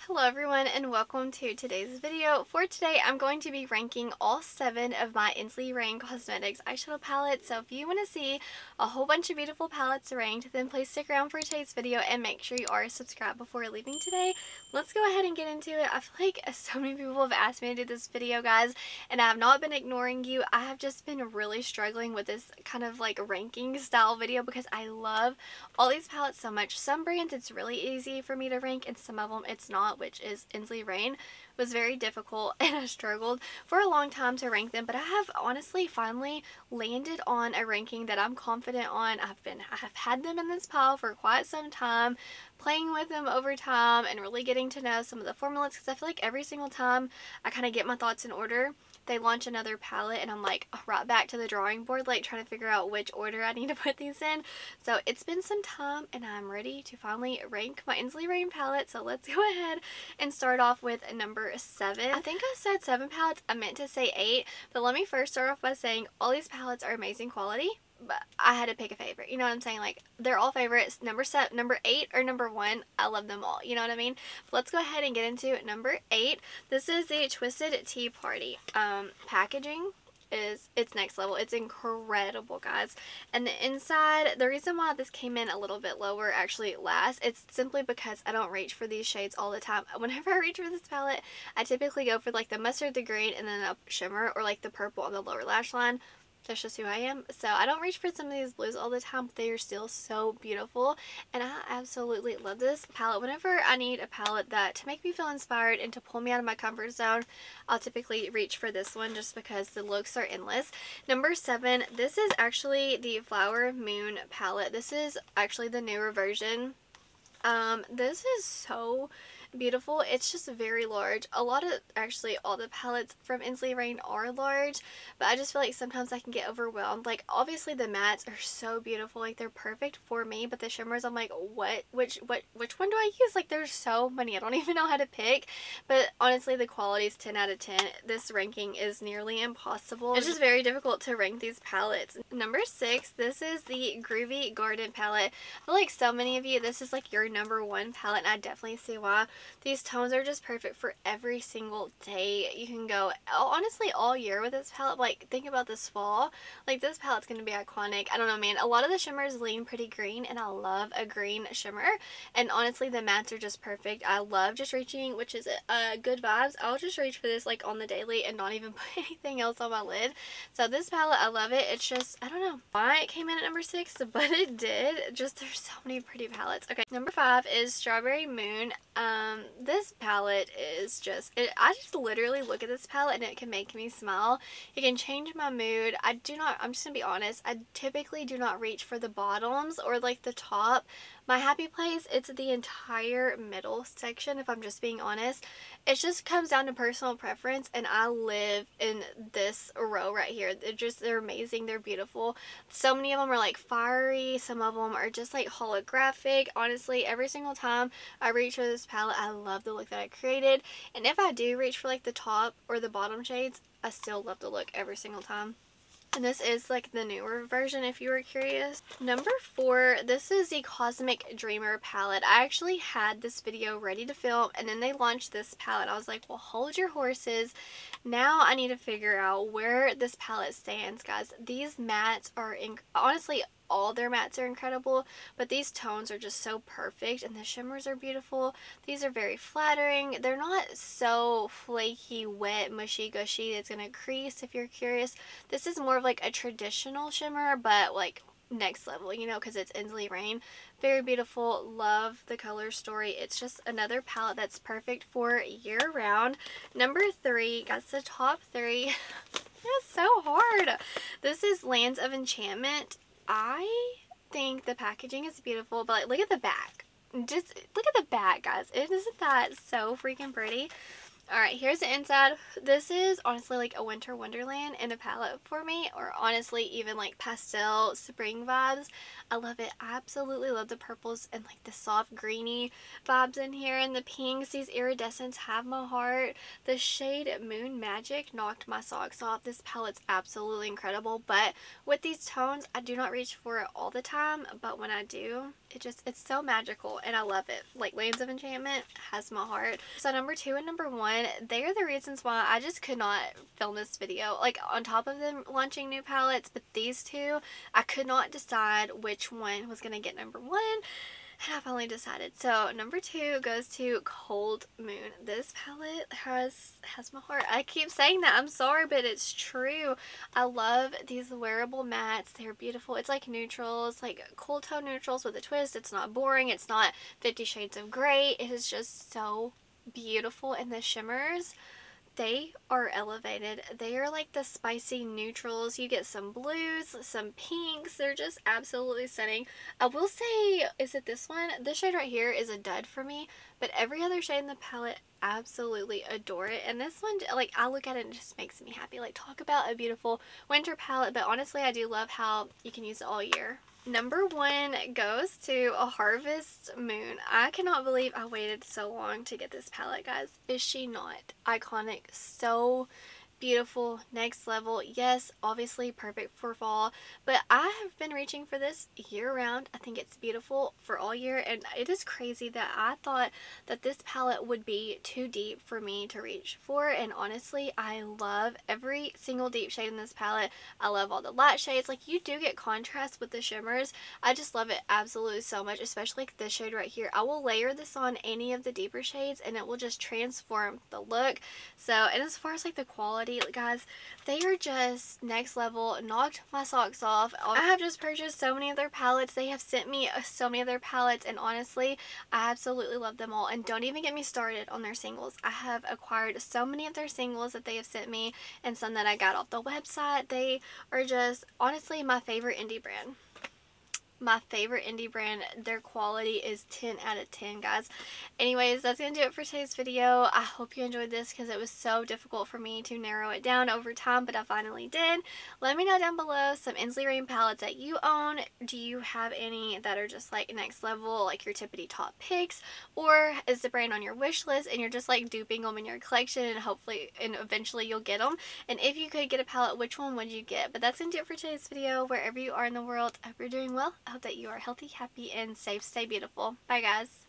Hello everyone and welcome to today's video. For today I'm going to be ranking all 7 of my Ensley Reign Cosmetics eyeshadow palettes. So if you want to see a whole bunch of beautiful palettes ranked, then please stick around for today's video and make sure you are subscribed before leaving today. Let's go ahead and get into it. I feel like so many people have asked me to do this video, guys, and I have not been ignoring you. I have just been really struggling with this kind of like ranking style video because I love all these palettes so much. Some brands it's really easy for me to rank and some of them it's not, which is Ensley Reign. It was very difficult and I struggled for a long time to rank them, but I have honestly finally landed on a ranking that I'm confident on. I have had them in this pile for quite some time, playing with them over time and really getting to know some of the formulas, because I feel like every single time I kind of get my thoughts in order, they launch another palette and I'm like right back to the drawing board, like trying to figure out which order I need to put these in. So it's been some time and I'm ready to finally rank my Ensley Reign palette. So let's go ahead and start off with number 7. I think I said 7 palettes. I meant to say 8, but let me first start off by saying all these palettes are amazing quality, but I had to pick a favorite. You know what I'm saying? Like, they're all favorites. Number 8 or number 1, I love them all. You know what I mean? But let's go ahead and get into number 8. This is the Twisted Tea Party. Packaging is it's next level. It's incredible, guys. And the inside, the reason why this came in a little bit lower actually last, it's simply because I don't reach for these shades all the time. Whenever I reach for this palette, I typically go for like the mustard, the green, and then a shimmer, or like the purple on the lower lash line. That's just who I am. So I don't reach for some of these blues all the time, but they are still so beautiful. And I absolutely love this palette. Whenever I need a palette that to make me feel inspired and to pull me out of my comfort zone, I'll typically reach for this one just because the looks are endless. Number 7, this is actually the Flower Moon palette. This is actually the newer version. This is so beautiful. It's just very large. Actually all the palettes from Ensley Reign are large, but I just feel like sometimes I can get overwhelmed. Like, obviously the mattes are so beautiful, like they're perfect for me, but the shimmers I'm like, which one do I use? Like, there's so many, I don't even know how to pick. But honestly, the quality is 10 out of 10. This ranking is nearly impossible. It's just very difficult to rank these palettes. Number 6, this is the Groovy Garden palette. I feel like so many of you, this is like your number 1 palette, and I definitely see why. These tones are just perfect for every single day. You can go honestly all year with this palette. Like, think about this fall. Like, this palette's going to be iconic. I don't know, man. A lot of the shimmers lean pretty green, and I love a green shimmer. And honestly, the mattes are just perfect. I love just reaching, which is good vibes. I'll just reach for this like on the daily and not even put anything else on my lid. So this palette, I love it. It's just, I don't know why it came in at number 6, but it did. Just, there's so many pretty palettes. Okay, number 5 is Strawberry Moon. This palette is just, I just literally look at this palette and it can make me smile. It can change my mood. I'm just gonna be honest, I typically do not reach for the bottoms or like the top. My happy place, it's the entire middle section, if I'm just being honest. It just comes down to personal preference, and I live in this row right here. They're amazing. They're beautiful. So many of them are like fiery. Some of them are just like holographic. Honestly, every single time I reach for this palette, I love the look that I created. And if I do reach for like the top or the bottom shades, I still love the look every single time. And this is like the newer version if you were curious. Number 4, this is the Cosmic Dreamer palette. I actually had this video ready to film and then they launched this palette. I was like, well, hold your horses. Now I need to figure out where this palette stands, guys. These mattes are, honestly, all their mattes are incredible, but these tones are just so perfect and the shimmers are beautiful. These are very flattering. They're not so flaky, wet, mushy, gushy. It's gonna crease if you're curious. This is more of like a traditional shimmer, but like next level, you know, because it's Ensley Reign. Very beautiful. Love the color story. It's just another palette that's perfect for year round. Number 3, guys, the top 3. It's so hard. This is Lands of Enchantment. I think the packaging is beautiful, but like, look at the back. Just look at the back, guys. Isn't that so freaking pretty? Alright, here's the inside. This is honestly like a winter wonderland in a palette for me, or honestly even like pastel spring vibes. I love it. I absolutely love the purples and like the soft greeny vibes in here, and the pinks. These iridescents have my heart. The shade Moon Magic knocked my socks off. This palette's absolutely incredible, but with these tones I do not reach for it all the time, but when I do, it's so magical and I love it. Like Lands of Enchantment has my heart. So number 2 and number 1, they are the reasons why I just could not film this video. Like on top of them launching new palettes, but these two, I could not decide which one was going to get number 1. And I finally decided. So number 2 goes to Cold Moon. This palette has my heart. I keep saying that. I'm sorry, but it's true. I love these wearable mattes. They're beautiful. It's like neutrals, like cool tone neutrals with a twist. It's not boring. It's not 50 Shades of Grey. It is just so beautiful. And the shimmers, they are elevated. They are like the spicy neutrals. You get some blues, some pinks. They're just absolutely stunning. I will say, is it this one? This shade right here is a dud for me, but every other shade in the palette, absolutely adore it. And this one, like, I look at it and it just makes me happy. Like, talk about a beautiful winter palette, but honestly, I do love how you can use it all year. Number 1 goes to a Harvest Moon. I cannot believe I waited so long to get this palette, guys. Is she not iconic? So beautiful, next level. Yes, obviously perfect for fall, but I have been reaching for this year round. I think it's beautiful for all year, and it is crazy that I thought that this palette would be too deep for me to reach for, and honestly, I love every single deep shade in this palette. I love all the light shades. Like, you do get contrast with the shimmers. I just love it absolutely so much, especially like this shade right here. I will layer this on any of the deeper shades and it will just transform the look. So, and as far as like the quality, guys, they are just next level. Knocked my socks off. I have just purchased so many of their palettes. They have sent me so many of their palettes, and honestly, I absolutely love them all. And don't even get me started on their singles. I have acquired so many of their singles that they have sent me, and some that I got off the website. They are just honestly my favorite indie brand. My favorite indie brand. Their quality is 10 out of 10, guys. Anyways, that's gonna do it for today's video. I hope you enjoyed this because it was so difficult for me to narrow it down over time, but I finally did. Let me know down below some Ensley Reign palettes that you own. Do you have any that are just like next level, like your tippity top picks, or is the brand on your wish list and you're just like duping them in your collection, and hopefully and eventually you'll get them? And if you could get a palette, which one would you get? But that's gonna do it for today's video. Wherever you are in the world, I hope you're doing well. I hope that you are healthy, happy, and safe. Stay beautiful. Bye, guys.